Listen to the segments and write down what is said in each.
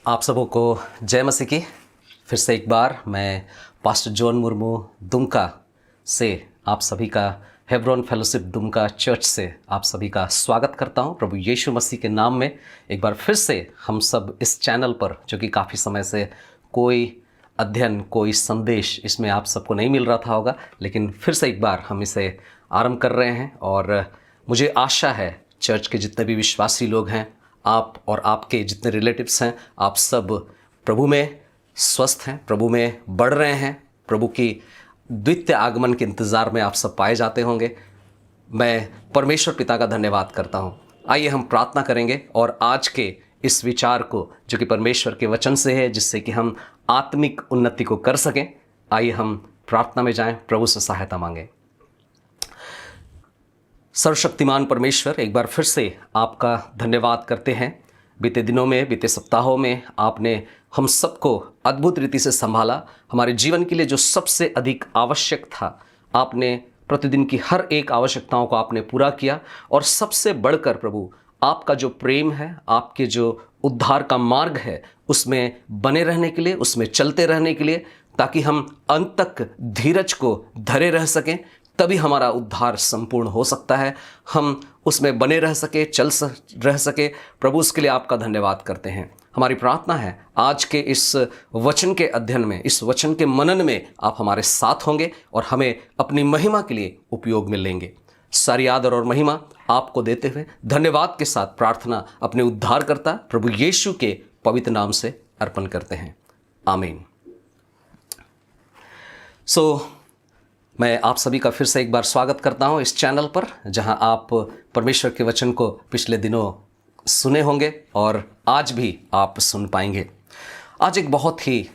आप सबों को जय मसीह की। फिर से एक बार मैं पास्टर जॉन मुर्मू दुमका से आप सभी का हेब्रोन फेलोशिप दुमका चर्च से आप सभी का स्वागत करता हूं। प्रभु यीशु मसीह के नाम में एक बार फिर से हम सब इस चैनल पर, जो कि काफ़ी समय से कोई अध्ययन, कोई संदेश इसमें आप सबको नहीं मिल रहा था होगा, लेकिन फिर से एक बार हम इसे आरंभ कर रहे हैं। और मुझे आशा है चर्च के जितने भी विश्वासी लोग हैं, आप और आपके जितने रिलेटिव्स हैं, आप सब प्रभु में स्वस्थ हैं, प्रभु में बढ़ रहे हैं, प्रभु की द्वितीय आगमन के इंतज़ार में आप सब पाए जाते होंगे। मैं परमेश्वर पिता का धन्यवाद करता हूँ। आइए हम प्रार्थना करेंगे और आज के इस विचार को, जो कि परमेश्वर के वचन से है, जिससे कि हम आत्मिक उन्नति को कर सकें, आइए हम प्रार्थना में जाएं, प्रभु से सहायता मांगें। सर्वशक्तिमान परमेश्वर, एक बार फिर से आपका धन्यवाद करते हैं। बीते दिनों में, बीते सप्ताहों में आपने हम सबको अद्भुत रीति से संभाला। हमारे जीवन के लिए जो सबसे अधिक आवश्यक था, आपने प्रतिदिन की हर एक आवश्यकताओं को आपने पूरा किया। और सबसे बढ़कर प्रभु, आपका जो प्रेम है, आपके जो उद्धार का मार्ग है, उसमें बने रहने के लिए, उसमें चलते रहने के लिए, ताकि हम अंत तक धीरज को धरे रह सकें, तभी हमारा उद्धार संपूर्ण हो सकता है। हम उसमें बने रह सके, रह सके। प्रभु, उसके लिए आपका धन्यवाद करते हैं। हमारी प्रार्थना है आज के इस वचन के अध्ययन में, इस वचन के मनन में आप हमारे साथ होंगे और हमें अपनी महिमा के लिए उपयोग में लेंगे। सारी आदर और महिमा आपको देते हुए धन्यवाद के साथ प्रार्थना अपने उद्धारकर्ता प्रभु यीशु के पवित्र नाम से अर्पण करते हैं, आमीन। मैं आप सभी का फिर से एक बार स्वागत करता हूं इस चैनल पर, जहां आप परमेश्वर के वचन को पिछले दिनों सुने होंगे और आज भी आप सुन पाएंगे। आज एक बहुत ही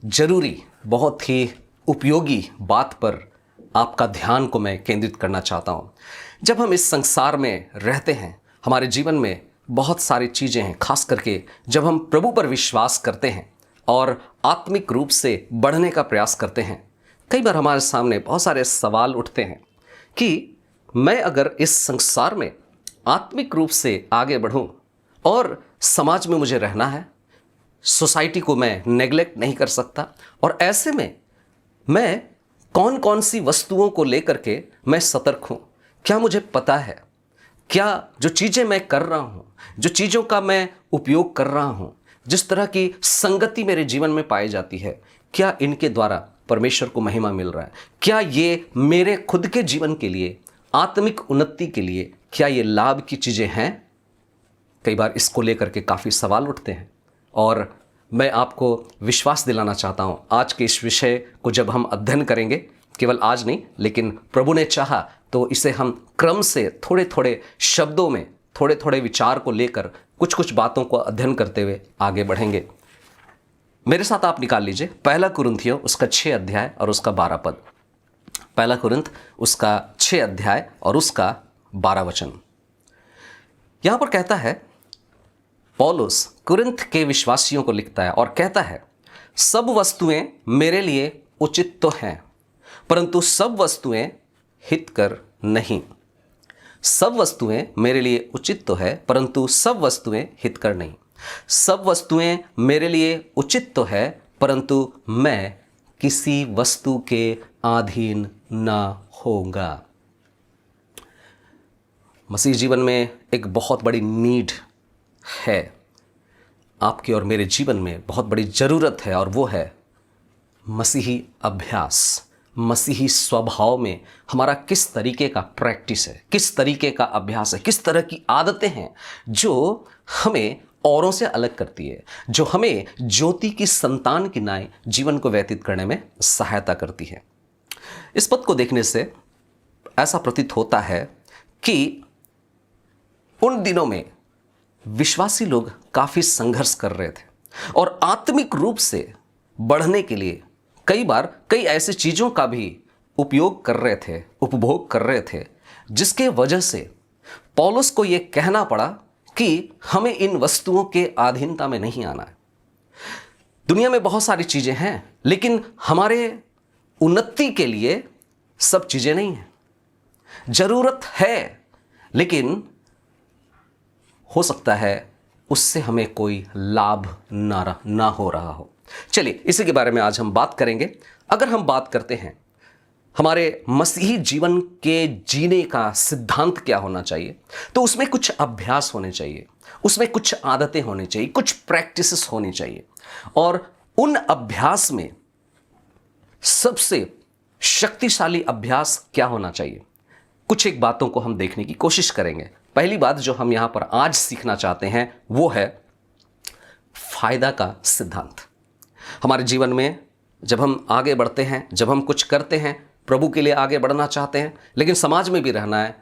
ज़रूरी, बहुत ही उपयोगी बात पर आपका ध्यान को मैं केंद्रित करना चाहता हूं। जब हम इस संसार में रहते हैं, हमारे जीवन में बहुत सारी चीज़ें हैं, खास करके जब हम प्रभु पर विश्वास करते हैं और आत्मिक रूप से बढ़ने का प्रयास करते हैं, कई बार हमारे सामने बहुत सारे सवाल उठते हैं कि मैं अगर इस संसार में आत्मिक रूप से आगे बढ़ूं और समाज में मुझे रहना है, सोसाइटी को मैं नेग्लेक्ट नहीं कर सकता, और ऐसे में मैं कौन कौन सी वस्तुओं को लेकर के मैं सतर्क हूं? क्या मुझे पता है? क्या जो चीज़ें मैं कर रहा हूं, जो चीज़ों का मैं उपयोग कर रहा हूं, जिस तरह की संगति मेरे जीवन में पाई जाती है, क्या इनके द्वारा परमेश्वर को महिमा मिल रहा है? क्या ये मेरे खुद के जीवन के लिए, आत्मिक उन्नति के लिए, क्या ये लाभ की चीज़ें हैं? कई बार इसको लेकर के काफ़ी सवाल उठते हैं और मैं आपको विश्वास दिलाना चाहता हूँ, आज के इस विषय को जब हम अध्ययन करेंगे, केवल आज नहीं, लेकिन प्रभु ने चाहा तो इसे हम क्रम से थोड़े थोड़े शब्दों में, थोड़े थोड़े विचार को लेकर कुछ कुछ बातों को अध्ययन करते हुए आगे बढ़ेंगे। मेरे साथ आप निकाल लीजिए पहला कुरिन्थियों उसका 6 अध्याय और उसका 12 पद। पहला कुरिन्थ उसका 6 अध्याय और उसका 12 वचन। यहां पर कहता है, पौलुस कुरिन्थ के विश्वासियों को लिखता है और कहता है, सब वस्तुएं मेरे लिए उचित तो हैं, परंतु सब वस्तुएं हितकर नहीं। सब वस्तुएं मेरे लिए उचित तो है, परंतु सब वस्तुएं हितकर नहीं। सब वस्तुएं मेरे लिए उचित तो है, परंतु मैं किसी वस्तु के अधीन ना होगा। मसीह जीवन में एक बहुत बड़ी नीड है, आपके और मेरे जीवन में बहुत बड़ी ज़रूरत है, और वो है मसीही अभ्यास। मसीही स्वभाव में हमारा किस तरीके का प्रैक्टिस है, किस तरीके का अभ्यास है, किस तरह की आदतें हैं जो हमें औरों से अलग करती है, जो हमें ज्योति की संतान की नाई जीवन को व्यतीत करने में सहायता करती है। इस पद को देखने से ऐसा प्रतीत होता है कि उन दिनों में विश्वासी लोग काफ़ी संघर्ष कर रहे थे और आत्मिक रूप से बढ़ने के लिए कई बार कई ऐसी चीज़ों का भी उपयोग कर रहे थे, उपभोग कर रहे थे, जिसके वजह से पौलुस को यह कहना पड़ा कि हमें इन वस्तुओं के अधीनता में नहीं आना है। दुनिया में बहुत सारी चीज़ें हैं, लेकिन हमारे उन्नति के लिए सब चीज़ें नहीं हैं। ज़रूरत है, लेकिन हो सकता है उससे हमें कोई लाभ ना हो रहा हो। चलिए इसी के बारे में आज हम बात करेंगे। अगर हम बात करते हैं हमारे मसीही जीवन के जीने का सिद्धांत क्या होना चाहिए, तो उसमें कुछ अभ्यास होने चाहिए, उसमें कुछ आदतें होनी चाहिए, कुछ प्रैक्टिसेस होनी चाहिए। और उन अभ्यास में सबसे शक्तिशाली अभ्यास क्या होना चाहिए, कुछ एक बातों को हम देखने की कोशिश करेंगे। पहली बात जो हम यहां पर आज सीखना चाहते हैं वो है फायदा का सिद्धांत। हमारे जीवन में जब हम आगे बढ़ते हैं, जब हम कुछ करते हैं, प्रभु के लिए आगे बढ़ना चाहते हैं, लेकिन समाज में भी रहना है,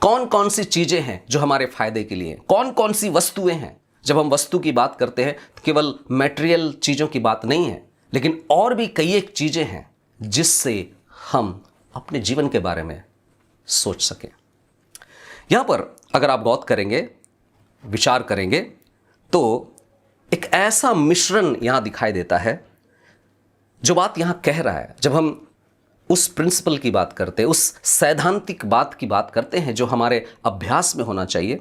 कौन कौन सी चीजें हैं जो हमारे फायदे के लिए, कौन कौन सी वस्तुएं हैं। जब हम वस्तु की बात करते हैं तो केवल मटेरियल चीजों की बात नहीं है, लेकिन और भी कई एक चीजें हैं जिससे हम अपने जीवन के बारे में सोच सकें। यहां पर अगर आप गौर करेंगे, विचार करेंगे, तो एक ऐसा मिश्रण यहां दिखाई देता है। जो बात यहां कह रहा है, जब हम उस प्रिंसिपल की बात करते हैं, उस सैद्धांतिक बात की बात करते हैं जो हमारे अभ्यास में होना चाहिए,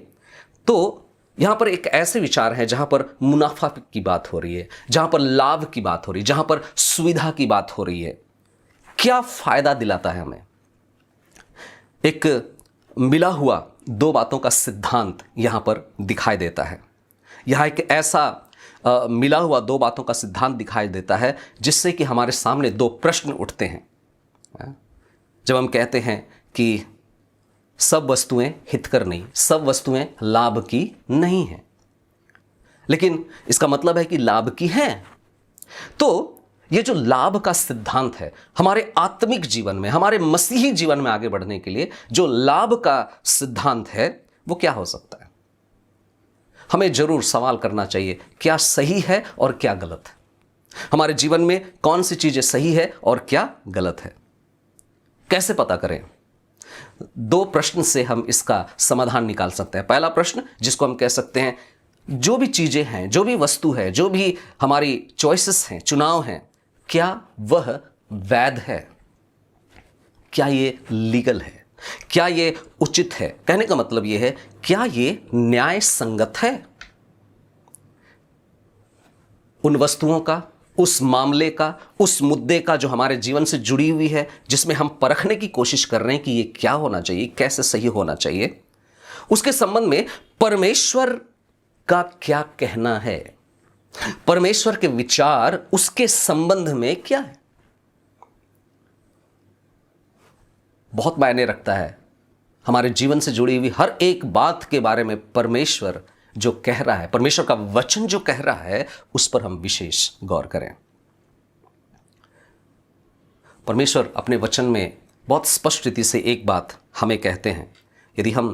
तो यहां पर एक ऐसे विचार है जहां पर मुनाफा की बात हो रही है, जहां पर लाभ की बात हो रही है, जहां पर सुविधा की बात हो रही है। क्या फायदा दिलाता है हमें? एक मिला हुआ दो बातों का सिद्धांत यहां पर दिखाई देता है। यहां एक ऐसा मिला हुआ दो बातों का सिद्धांत दिखाई देता है जिससे कि हमारे सामने दो प्रश्न उठते हैं। जब हम कहते हैं कि सब वस्तुएं हितकर नहीं, सब वस्तुएं लाभ की नहीं हैं, लेकिन इसका मतलब है कि लाभ की हैं। तो ये जो लाभ का सिद्धांत है, हमारे आत्मिक जीवन में, हमारे मसीही जीवन में आगे बढ़ने के लिए जो लाभ का सिद्धांत है वो क्या हो सकता है? हमें जरूर सवाल करना चाहिए, क्या सही है और क्या गलत है। हमारे जीवन में कौन सी चीजें सही है और क्या गलत है, कैसे पता करें? दो प्रश्न से हम इसका समाधान निकाल सकते हैं। पहला प्रश्न जिसको हम कह सकते हैं, जो भी चीजें हैं, जो भी वस्तु है, जो भी हमारी चॉइसेस हैं, चुनाव हैं, क्या वह वैध है? क्या ये लीगल है? क्या ये उचित है? कहने का मतलब ये है, क्या ये न्याय संगत है? उन वस्तुओं का, उस मामले का, उस मुद्दे का जो हमारे जीवन से जुड़ी हुई है, जिसमें हम परखने की कोशिश कर रहे हैं कि ये क्या होना चाहिए, कैसे सही होना चाहिए, उसके संबंध में परमेश्वर का क्या कहना है, परमेश्वर के विचार उसके संबंध में क्या है? बहुत मायने रखता है। हमारे जीवन से जुड़ी हुई हर एक बात के बारे में परमेश्वर जो कह रहा है, परमेश्वर का वचन जो कह रहा है, उस पर हम विशेष गौर करें। परमेश्वर अपने वचन में बहुत स्पष्ट रीति से एक बात हमें कहते हैं। यदि हम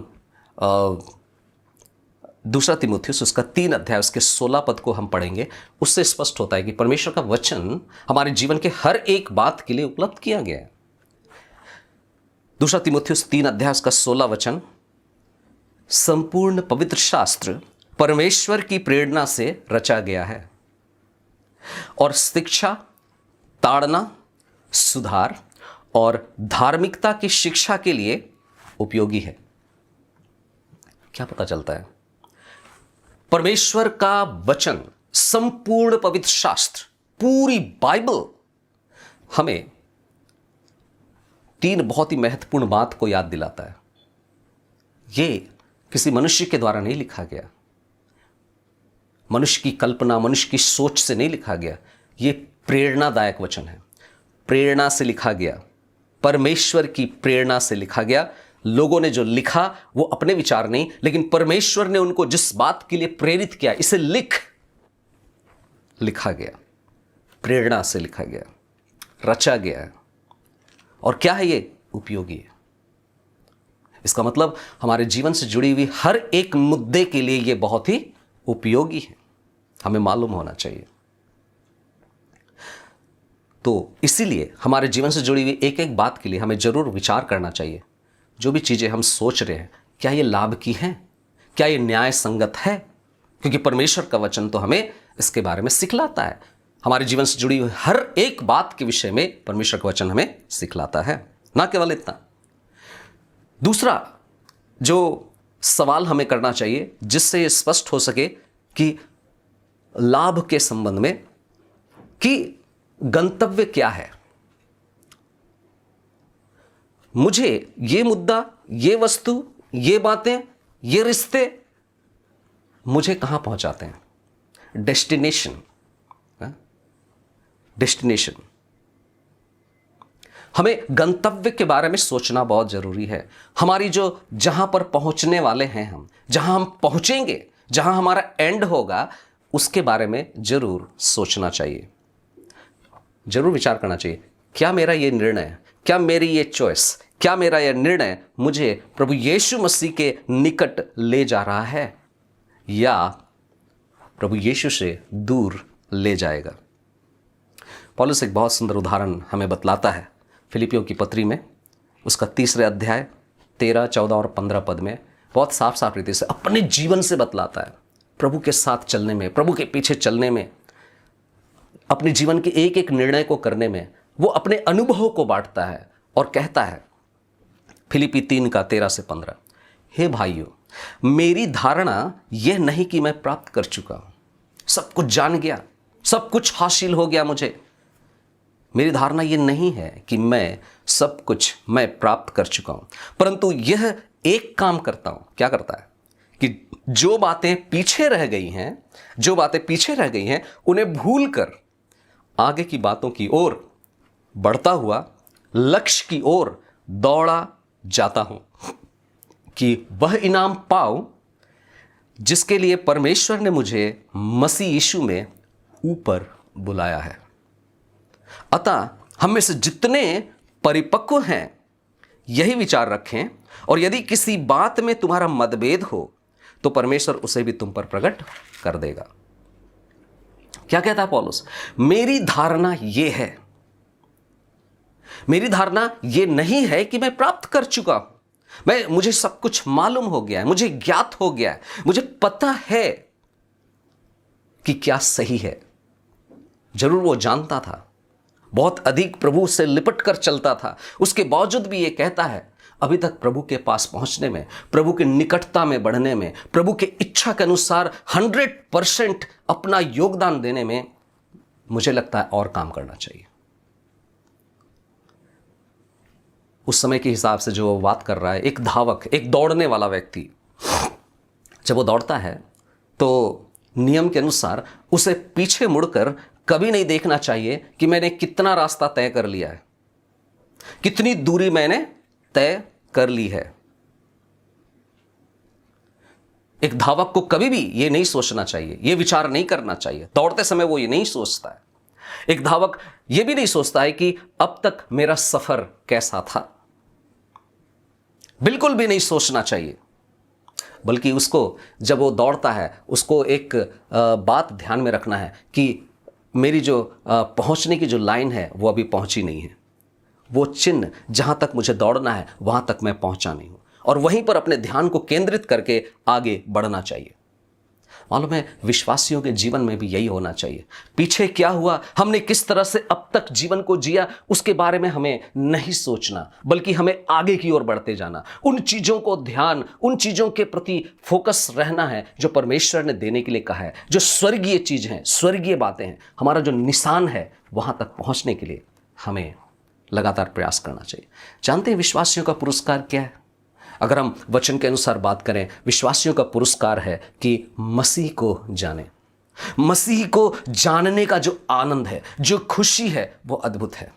दूसरा तीमुथियुस उसका 3 अध्याय उसके 16 पद को हम पढ़ेंगे, उससे स्पष्ट होता है कि परमेश्वर का वचन हमारे जीवन के हर एक बात के लिए उपलब्ध किया गया है। दूसरा तीमुथियुस 3 अध्याय उसका 16 वचन, संपूर्ण पवित्र शास्त्र परमेश्वर की प्रेरणा से रचा गया है और शिक्षा, ताड़ना, सुधार और धार्मिकता की शिक्षा के लिए उपयोगी है। क्या पता चलता है? परमेश्वर का वचन, संपूर्ण पवित्र शास्त्र, पूरी बाइबल हमें 3 बहुत ही महत्वपूर्ण बात को याद दिलाता है। ये किसी मनुष्य के द्वारा नहीं लिखा गया, मनुष्य की कल्पना, मनुष्य की सोच से नहीं लिखा गया। ये प्रेरणादायक वचन है, प्रेरणा से लिखा गया, परमेश्वर की प्रेरणा से लिखा गया। लोगों ने जो लिखा वो अपने विचार नहीं, लेकिन परमेश्वर ने उनको जिस बात के लिए प्रेरित किया, इसे लिखा गया, प्रेरणा से लिखा गया, रचा गया है। और क्या है ये? उपयोगी है। इसका मतलब हमारे जीवन से जुड़ी हुई हर एक मुद्दे के लिए ये बहुत ही उपयोगी है, हमें मालूम होना चाहिए। तो इसीलिए हमारे जीवन से जुड़ी हुई एक एक बात के लिए हमें जरूर विचार करना चाहिए। जो भी चीजें हम सोच रहे हैं, क्या ये लाभ की हैं? क्या ये न्याय संगत है? क्योंकि परमेश्वर का वचन तो हमें इसके बारे में सिखलाता है। हमारे जीवन से जुड़ी हुई हर एक बात के विषय में परमेश्वर का वचन हमें सिखलाता है। ना केवल इतना, दूसरा जो सवाल हमें करना चाहिए जिससे ये स्पष्ट हो सके कि लाभ के संबंध में कि गंतव्य क्या है। मुझे ये मुद्दा, ये वस्तु, ये बातें, ये रिश्ते मुझे कहां पहुंचाते हैं? डेस्टिनेशन। डेस्टिनेशन। हमें गंतव्य के बारे में सोचना बहुत जरूरी है। हमारी जो जहां पर पहुंचने वाले हैं, हम जहां हम पहुंचेंगे, जहां हमारा एंड होगा, उसके बारे में जरूर सोचना चाहिए, जरूर विचार करना चाहिए। क्या मेरा ये निर्णय, क्या मेरी ये चॉइस, क्या मेरा यह निर्णय मुझे प्रभु यीशु मसीह के निकट ले जा रहा है या प्रभु यीशु से दूर ले जाएगा? पौलुस एक बहुत सुंदर उदाहरण हमें बतलाता है फिलिपियों की पत्री में, उसका 3 अध्याय 13, 14 और 15 पद में बहुत साफ साफ रीति से अपने जीवन से बतलाता है। प्रभु के साथ चलने में, प्रभु के पीछे चलने में, अपने जीवन के एक एक निर्णय को करने में वो अपने अनुभवों को बांटता है और कहता है, फिलिपी 3 का 13 से 15, हे भाइयों, मेरी धारणा यह नहीं कि मैं प्राप्त कर चुका हूं, सब कुछ जान गया, सब कुछ हासिल हो गया मुझे। मेरी धारणा यह नहीं है कि मैं सब कुछ मैं प्राप्त कर चुका हूं, परंतु यह एक काम करता हूं। क्या करता है? कि जो बातें पीछे रह गई हैं, जो बातें पीछे रह गई हैं, उन्हें भूलकर आगे की बातों की ओर बढ़ता हुआ लक्ष्य की ओर दौड़ा जाता हूं कि वह इनाम पाऊं जिसके लिए परमेश्वर ने मुझे मसीह यीशु में ऊपर बुलाया है। अतः हम में से जितने परिपक्व हैं यही विचार रखें, और यदि किसी बात में तुम्हारा मतभेद हो तो परमेश्वर उसे भी तुम पर प्रकट कर देगा। क्या कहता है पौलुस? मेरी धारणा यह है, मेरी धारणा यह नहीं है कि मैं प्राप्त कर चुका हूं, मुझे सब कुछ मालूम हो गया है, मुझे ज्ञात हो गया है, मुझे पता है कि क्या सही है। जरूर वो जानता था, बहुत अधिक प्रभु से लिपट कर चलता था, उसके बावजूद भी ये कहता है, अभी तक प्रभु के पास पहुंचने में, प्रभु की निकटता में बढ़ने में, प्रभु के इच्छा के अनुसार 100% अपना योगदान देने में मुझे लगता है और काम करना चाहिए। उस समय के हिसाब से जो बात कर रहा है, एक धावक, एक दौड़ने वाला व्यक्ति, जब वो दौड़ता है तो नियम के अनुसार उसे पीछे मुड़कर कभी नहीं देखना चाहिए कि मैंने कितना रास्ता तय कर लिया है, कितनी दूरी मैंने तय कर ली है। एक धावक को कभी भी यह नहीं सोचना चाहिए, यह विचार नहीं करना चाहिए, दौड़ते समय वो ये नहीं सोचता है। एक धावक यह भी नहीं सोचता है कि अब तक मेरा सफर कैसा था, बिल्कुल भी नहीं सोचना चाहिए। बल्कि उसको जब वो दौड़ता है, उसको एक बात ध्यान में रखना है कि मेरी जो पहुंचने की जो लाइन है वो अभी पहुंची नहीं है, वो चिन्ह जहां तक मुझे दौड़ना है वहां तक मैं पहुंचा नहीं हूं, और वहीं पर अपने ध्यान को केंद्रित करके आगे बढ़ना चाहिए। मालूम है, विश्वासियों के जीवन में भी यही होना चाहिए। पीछे क्या हुआ, हमने किस तरह से अब तक जीवन को जिया, उसके बारे में हमें नहीं सोचना, बल्कि हमें आगे की ओर बढ़ते जाना। उन चीज़ों को ध्यान, उन चीज़ों के प्रति फोकस रहना है जो परमेश्वर ने देने के लिए कहा है, जो स्वर्गीय चीज़ हैं, स्वर्गीय बातें हैं। हमारा जो निशान है वहां तक पहुंचने के लिए हमें लगातार प्रयास करना चाहिए। जानते हैं विश्वासियों का पुरस्कार क्या है? अगर हम वचन के अनुसार बात करें, विश्वासियों का पुरस्कार है कि मसीह को जाने। मसीह को जानने का जो आनंद है, जो खुशी है, वो अद्भुत है।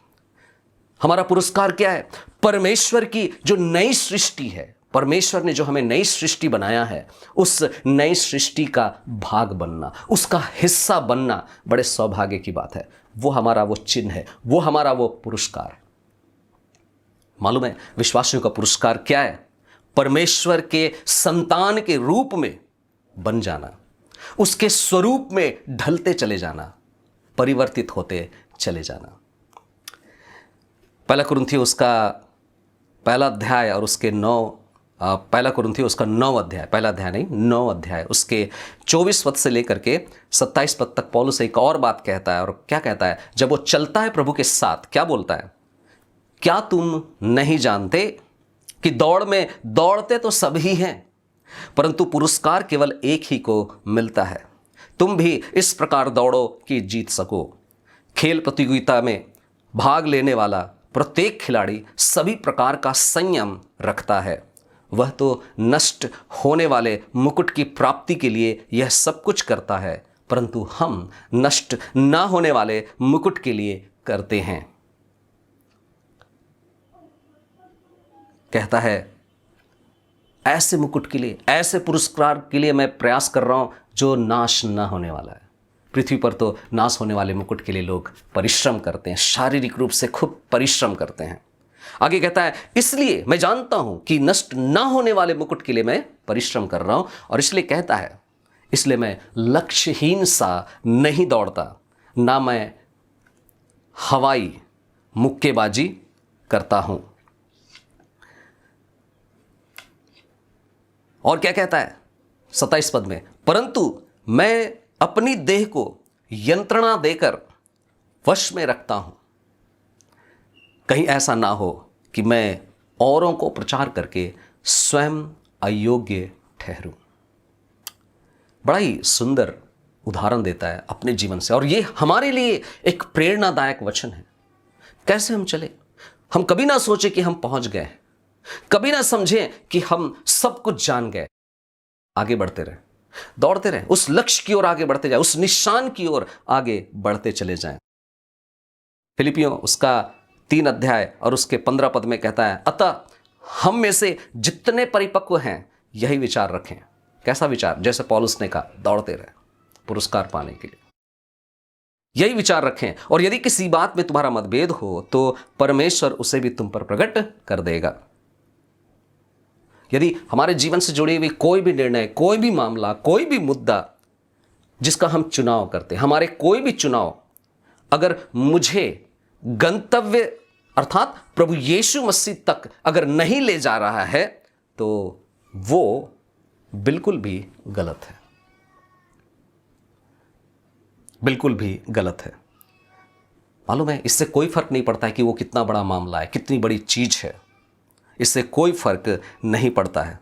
हमारा पुरस्कार क्या है? परमेश्वर की जो नई सृष्टि है, परमेश्वर ने जो हमें नई सृष्टि बनाया है, उस नई सृष्टि का भाग बनना, उसका हिस्सा बनना बड़े सौभाग्य की बात है। वो हमारा वो चिन्ह है, वो हमारा वो पुरस्कार है। मालूम है विश्वासियों का पुरस्कार क्या है? परमेश्वर के संतान के रूप में बन जाना, उसके स्वरूप में ढलते चले जाना, परिवर्तित होते चले जाना। पहला कुरिन्थियों उसका पहला अध्याय और उसके 9 अध्याय, पहला अध्याय नहीं 9 अध्याय, उसके 24 पद से लेकर के 27 पद तक पौलुस एक और बात कहता है। और क्या कहता है? जब वो चलता है प्रभु के साथ, क्या बोलता है? क्या तुम नहीं जानते कि दौड़ में दौड़ते तो सभी हैं, परंतु पुरस्कार केवल एक ही को मिलता है। तुम भी इस प्रकार दौड़ो कि जीत सको। खेल प्रतियोगिता में भाग लेने वाला प्रत्येक खिलाड़ी सभी प्रकार का संयम रखता है। वह तो नष्ट होने वाले मुकुट की प्राप्ति के लिए यह सब कुछ करता है, परंतु हम नष्ट ना होने वाले मुकुट के लिए करते हैं। कहता है ऐसे मुकुट के लिए, ऐसे पुरस्कार के लिए मैं प्रयास कर रहा हूं जो नाश ना होने वाला है। पृथ्वी पर तो नाश होने वाले मुकुट के लिए लोग परिश्रम करते हैं, शारीरिक रूप से खूब परिश्रम करते हैं। आगे कहता है इसलिए मैं जानता हूं कि नष्ट ना होने वाले मुकुट के लिए मैं परिश्रम कर रहा हूं, और इसलिए कहता है इसलिए मैं लक्ष्यहीन सा नहीं दौड़ता, ना मैं हवाई मुक्केबाजी करता हूं। और क्या कहता है 27 पद में, परंतु मैं अपनी देह को यंत्रणा देकर वश में रखता हूं, कहीं ऐसा ना हो कि मैं औरों को प्रचार करके स्वयं अयोग्य ठहरूं। बड़ा ही सुंदर उदाहरण देता है अपने जीवन से, और ये हमारे लिए एक प्रेरणादायक वचन है। कैसे हम चले? हम कभी ना सोचे कि हम पहुंच गए, कभी ना समझें कि हम सब कुछ जान गए। आगे बढ़ते रहे, दौड़ते रहे, उस लक्ष्य की ओर आगे बढ़ते जाए, उस निशान की ओर आगे बढ़ते चले जाएं। फिलिपियों उसका 3 अध्याय और उसके 15 पद में कहता है, अतः हम में से जितने परिपक्व हैं यही विचार रखें। कैसा विचार? जैसे पौलुस ने कहा, दौड़ते रहे पुरस्कार पाने के लिए, यही विचार रखें। और यदि किसी बात में तुम्हारा मतभेद हो तो परमेश्वर उसे भी तुम पर प्रकट कर देगा। यदि हमारे जीवन से जुड़ी हुई कोई भी निर्णय, कोई भी मामला, कोई भी मुद्दा जिसका हम चुनाव करते हैं, हमारे कोई भी चुनाव अगर मुझे गंतव्य अर्थात प्रभु यीशु मसीह तक अगर नहीं ले जा रहा है तो वो बिल्कुल भी गलत है, बिल्कुल भी गलत है। मालूम है, इससे कोई फर्क नहीं पड़ता है कि वो कितना बड़ा मामला है, कितनी बड़ी चीज है, इससे कोई फर्क नहीं पड़ता है।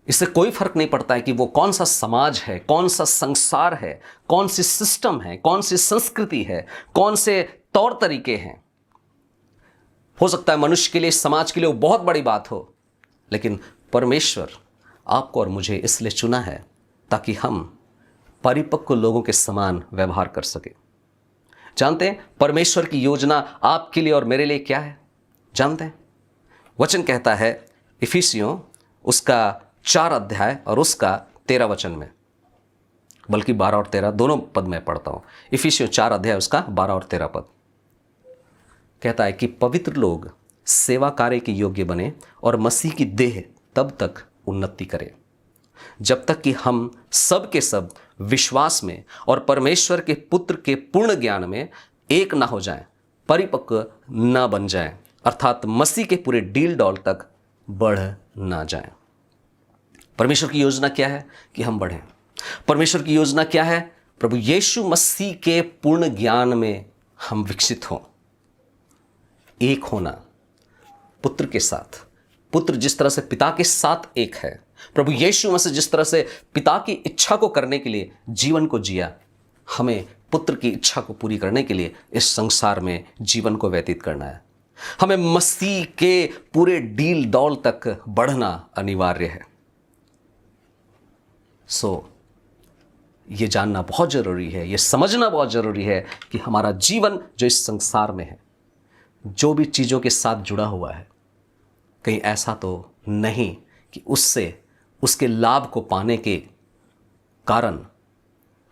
इससे कोई फर्क नहीं पड़ता है कि वो कौन सा समाज है, कौन सा संसार है, कौन सी सिस्टम है, कौन सी संस्कृति है, कौन से तौर तरीके हैं। हो सकता है मनुष्य के लिए, समाज के लिए वो बहुत बड़ी बात हो, लेकिन परमेश्वर आपको और मुझे इसलिए चुना है ताकि हम परिपक्व लोगों के समान व्यवहार कर सके। जानते हैं परमेश्वर की योजना आपके लिए और मेरे लिए क्या है? जानते हैं? वचन कहता है इफिसियों उसका 4 अध्याय और उसका 13 वचन में, बल्कि 12 और 13 दोनों पद में पढ़ता हूं। इफिसियों 4 अध्याय उसका 12 और 13 पद कहता है कि पवित्र लोग सेवा कार्य के योग्य बने और मसीह की देह तब तक उन्नति करे जब तक कि हम सब के सब विश्वास में और परमेश्वर के पुत्र के पूर्ण ज्ञान में एक ना हो जाएं, परिपक्व ना बन जाएं, अर्थात मसीह के पूरे डील डॉल तक बढ़ ना जाएं। परमेश्वर की योजना क्या है? कि हम बढ़ें। परमेश्वर की योजना क्या है? प्रभु यीशु मसीह के पूर्ण ज्ञान में हम विकसित हों, एक होना पुत्र के साथ। पुत्र जिस तरह से पिता के साथ एक है, प्रभु यीशु मसीह जिस तरह से पिता की इच्छा को करने के लिए जीवन को जिया, हमें पुत्र की इच्छा को पूरी करने के लिए इस संसार में जीवन को व्यतीत करना है। हमें मसीह के पूरे डील डॉल तक बढ़ना अनिवार्य है। ये जानना बहुत जरूरी है, ये समझना बहुत जरूरी है कि हमारा जीवन जो इस संसार में है, जो भी चीज़ों के साथ जुड़ा हुआ है, कहीं ऐसा तो नहीं कि उससे उसके लाभ को पाने के कारण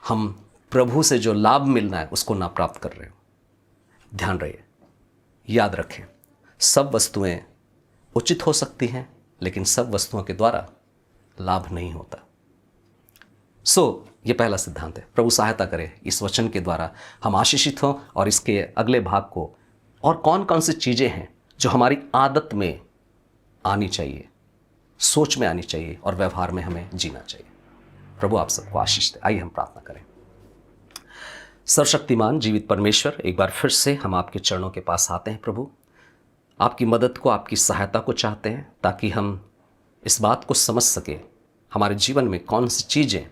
हम प्रभु से जो लाभ मिलना है उसको ना प्राप्त कर रहे हो। ध्यान रहिए, याद रखें, सब वस्तुएं उचित हो सकती हैं, लेकिन सब वस्तुओं के द्वारा लाभ नहीं होता। ये पहला सिद्धांत है। प्रभु सहायता करे इस वचन के द्वारा हम आशीषित हों, और इसके अगले भाग को और कौन कौन सी चीज़ें हैं जो हमारी आदत में आनी चाहिए, सोच में आनी चाहिए और व्यवहार में हमें जीना चाहिए। प्रभु आप सबको आशीष दे। आइए हम प्रार्थना करें। सर्वशक्तिमान जीवित परमेश्वर, एक बार फिर से हम आपके चरणों के पास आते हैं। प्रभु आपकी मदद को, आपकी सहायता को चाहते हैं ताकि हम इस बात को समझ सके हमारे जीवन में कौन सी चीज़ें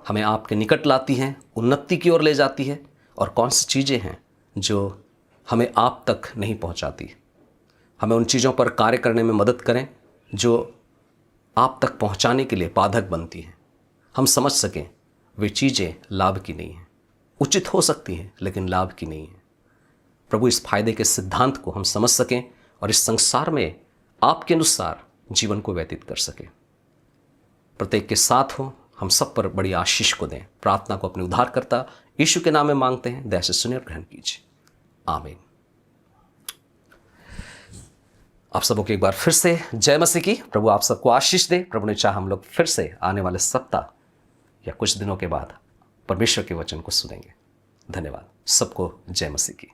हमें आपके निकट लाती हैं, उन्नति की ओर ले जाती है, और कौन सी चीज़ें हैं जो हमें आप तक नहीं पहुंचाती। हमें उन चीज़ों पर कार्य करने में मदद करें जो आप तक पहुंचाने के लिए बाधक बनती हैं। हम समझ सकें वे चीज़ें लाभ की नहीं हैं, उचित हो सकती हैं लेकिन लाभ की नहीं है। प्रभु, इस फायदे के सिद्धांत को हम समझ सकें और इस संसार में आपके अनुसार जीवन को व्यतीत कर सकें। प्रत्येक के साथ हो, हम सब पर बड़ी आशीष को दें। प्रार्थना को अपने उद्धारकर्ता यीशु के नाम में मांगते हैं, दया से सुने और ग्रहण कीजिए। आमीन। आप सबों को एक बार फिर से जय मसीह की। प्रभु आप सबको आशीष दे। प्रभु ने चाहा हम लोग फिर से आने वाले सप्ताह या कुछ दिनों के बाद परमेश्वर के वचन को सुनेंगे। धन्यवाद। सबको जय मसीह की।